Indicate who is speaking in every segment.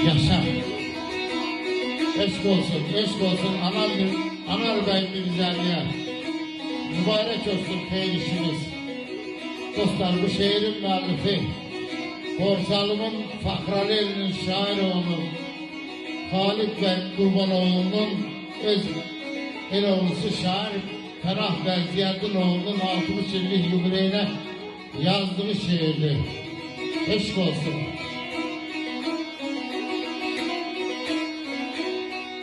Speaker 1: Yaşa. Eşk olsun, eşk olsun. Anar beyni güzelliğe. Mübarek olsun peynişimiz. Dostlar, bu şehrin müellifi, Borsalım'ın Fakralı elinin şairi oğlu Halit Bey Kurbanoğlu'nun öz el oğlusu şair Ferah Bey Ziyadınoğlu'nun 60 yıllık yubileyine yazdığı şiirdi. Eşk olsun.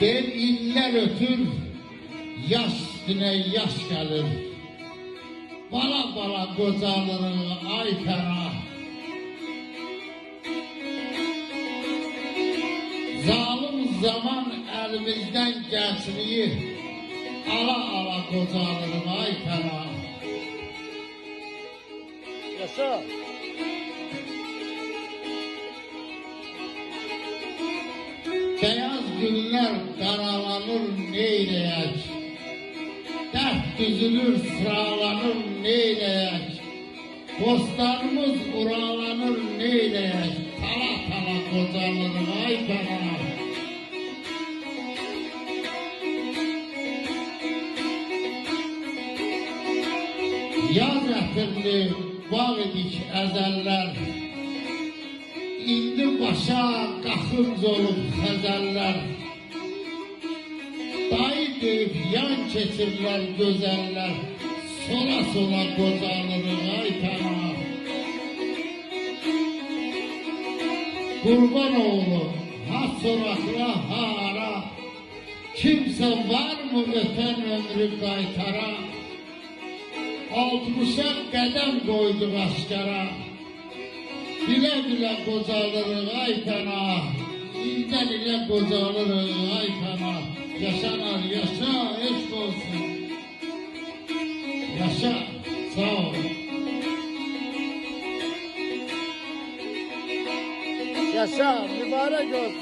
Speaker 1: Der iller ötür, yaş üstüne yaş gelir. Bala bala kocaları ay ferah. Zalim zaman elimizden gençliği ala ala kocaları ay ferah.
Speaker 2: Yaşa.
Speaker 1: Beyaz günler karalanır neyleyek, dert düzülür sıralanır neyleyek, bostanımız uralanır neyleyek, tala tala kocalanır ay ferah. Yaz getirdi bağ idik ezeller, İndi başa qaxınc olub xəzəllər, dayı deyib yan keçirlər gözəllər, sola sola qocalırıq ay pənah. Qurban oğlu, ha soraqla, ha ara, kimsə var mı ötən ömrü qaytara, 60'a qədəm qoyduq aşkara, bile bile qocalırıq ay pənah, ildən ilə qocalırıq ay pənah. Yaşanar, yaşa, eşq olsun. Yaşa, sağ ol.
Speaker 2: Yaşa, mübarek olsun.